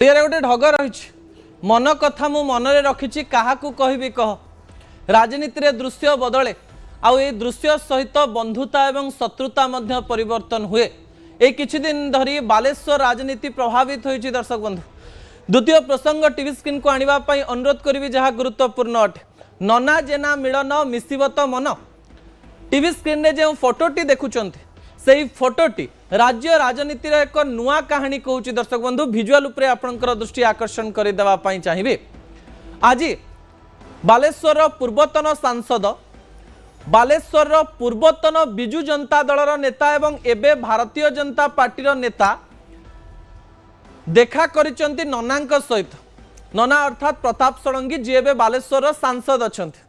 गोटे ढग रही मन कथा मु मनरे रखी क्या कहबी कह राजनीति रे दृश्य बदले आउ ए दृश्य सहित बंधुता एवं शत्रुता मध्य परिवर्तन हुए। ए किछि दिन धरी बालेश्वर राजनीति प्रभावित होइछि। दर्शक बंधु, द्वितीय प्रसंग टीवी स्क्रीन को आनिबा पई अनुरोध करिवि जहाँ गुरुत्वपूर्ण अटे। नना जेना मिलन मिसिबत मन। टीवी स्क्रीन रे जो फोटोटी देखुचंती सेही फोटोटी राज्य राजनीति एक नुआ कहानी कहूँ। दर्शक बंधु, भिजुआल उपरे आपनकर दृष्टि आकर्षण कर देवा पई चाहिए। आज बालेश्वर पूर्वतन सांसद, बालेश्वर पूर्वतन बिजु जनता दलर नेता एवं एबे भारतीय जनता पार्टी नेता देखा करिसंती ननांक सहित। नना अर्थात प्रताप षडंगी जी एबे बालेश्वर सांसद अछंती।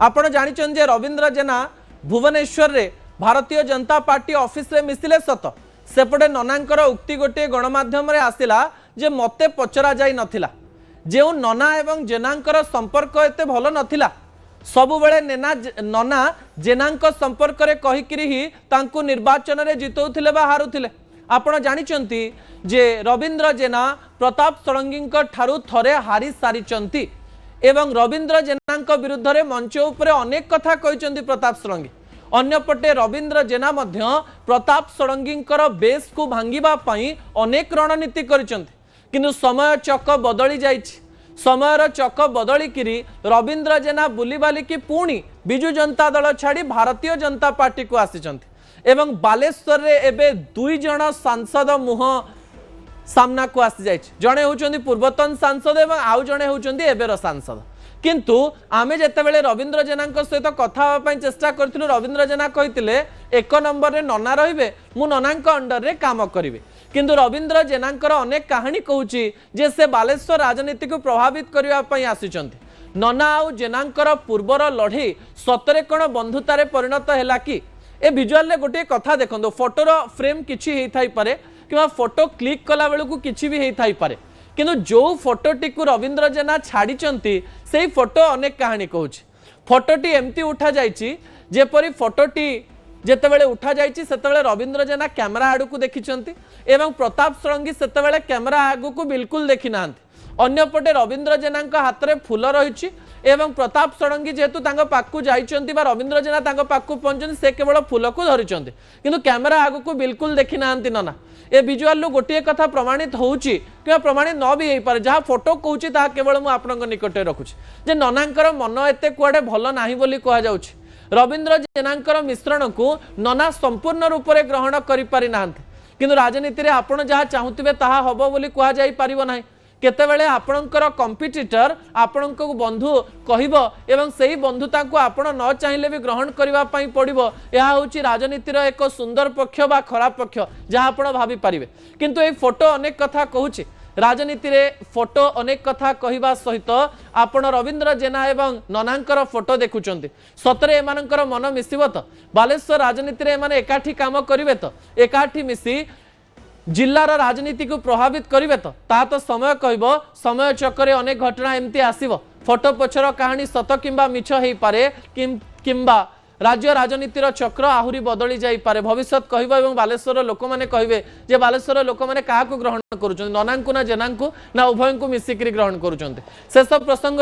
आपण जानिछन जे रविंद्र जेना भुवनेश्वर रे भारतीय जनता पार्टी ऑफिस रे मिसिले सत, सेपटे ननांकर उक्ति गोटे गणमाध्यम रे आसिला जे मते पचरा जाई नथिला। जेउ नना एवं जेनांकर संपर्क एते भलो नथिला, सबु बेले नना जेनांक संपर्क रे कहिकिरी ही तांकु निर्वाचन रे जितौथिले बा हारुथिले। आपण जानिचंती जे रविंद्र जेना प्रताप षडंगी ठारू थरे हारी सारिचंती एवं रविंद्र जेनांक विरुद्ध रे मंच उपरे अनेक कथा कहिचंती प्रताप षडंगी। अन्यपटे रविंद्र जेना मध्य प्रताप षडंगी बेस को भांगिबा पई अनेक रणनीति करिसंती। किंतु समय चक बदली जाइछि। समयर चक बदलिकिरी रविंद्र जेना बुलीबाली की पुणी बिजु जनता दल छाड़ी भारतीय जनता पार्टी को आसिचंती एवं बालेश्वर रे एबे दुई जण सांसद मुह सामना को आसी जाइछि। जणे होउचंदी पूर्वतन सांसद एवं आउ जणे होउचंदी एबेर सांसद। किंतु आमे जेतेबेले रविंद्र जेनांक सहित कथा होबा चेष्टा करथिलु, रविंद्र जेना कहितिले एक नंबर रे नना रहिबे, मु ननांक अंडर रे काम करिवे। किंतु रविंद्र जेनांकर अनेक कहानी कहूची जे से बालेश्वर राजनीति को प्रभावित करबा पई आसिचंती। नना आउ जेनांकर पूर्वर लड़े सतरे कोन बंधुतारे परिणत हैला कि? ए विजुअल रे गोटे कथा देखंदो, फोटोर फ्रेम किछि हेई थाई पारे किबा फोटो क्लिक कला बेलकु किछि भी हेई थाई पारे, किंतु जो फोटोटी को रविंद्र जेना छाड़ीचंती से फोटो अनेक कहानी कहूची। फोटोटी एमती उठा जाइछि जेपरि फोटोटी जेतेबेले उठा जाइछि सेतेबेले रविंद्र जेना कैमरा आडू को देखिचंती एवं प्रताप षडंगी सेतेबेले कैमरा आगु को बिल्कुल देखि नांती। अन्यपटे रविंद्र जेनांक हाथ रे फूल रहिछि एवं प्रताप षडंगी जेहेतु तांको पाकु जाइचंती बा रविंद्र जेना तांको पाकु पहुंचंती से केवल फूल को धरिचंती, किंतु कैमरा आगु को बिल्कुल देखि नांती नना। ए विजुअल लो गोटे कथा प्रमाणित होउची कि प्रमाणित न भी हेई पारे। जहाँ फोटो कहूची ता केवल मु आपनक निकटे रखुची जे ननांकर मन एते कुआडे भलो नाही बोली कहा जाउची। रविंद्र जेनांकर मिश्रण को नना संपूर्ण रूप से ग्रहण करि पारि नांती, किंतु राजनीति रे आपण जहाँ चाहुतिबे ताहा हबो बोली कहा जाई पारिबो नाही। केतेबेले आपणकर कंपिटिटर आपणक बंधु कहिबो एवं सेही बंधुता को आपण न चाहिले भी ग्रहण करबा पई पड़िबो। यह होची राजनीतिर एक सुंदर पक्ष बा खराब पक्ष जहाँ आपण भाबी पारिबे। किंतु ए फोटो अनेक कथा कहूची। राजनीति रे फोटो अनेक कथा कहिबा सहित आपण रविंद्र जेना एवं ननांकर फोटो देखुचंती। सतरे एमानकर मन मिसिबो तो? बालेश्वर राजनीति रे एमाने एकाठी काम करिवे तो? एकाठी मिसी जिल्लार राजनीति को प्रभावित करिवे तो? ता तो समय कहबो। समय चक्कर अनेक घटना एमती आसीबो। फोटो पछर कहानी सत किंबा मिछ हेई पारे किंबा राज्य राजनीतिर चक्र आहुरी बदली जाई पारे। भविष्य कहबो एवं बालेश्वर लोक माने कहबे जे बालेश्वर लोक माने काहाकू ग्रहण करूचंती, ननांकू ना जेनांकू ना उभयंकू मिसिकरी ग्रहण करूचंती। शेष प्रसंग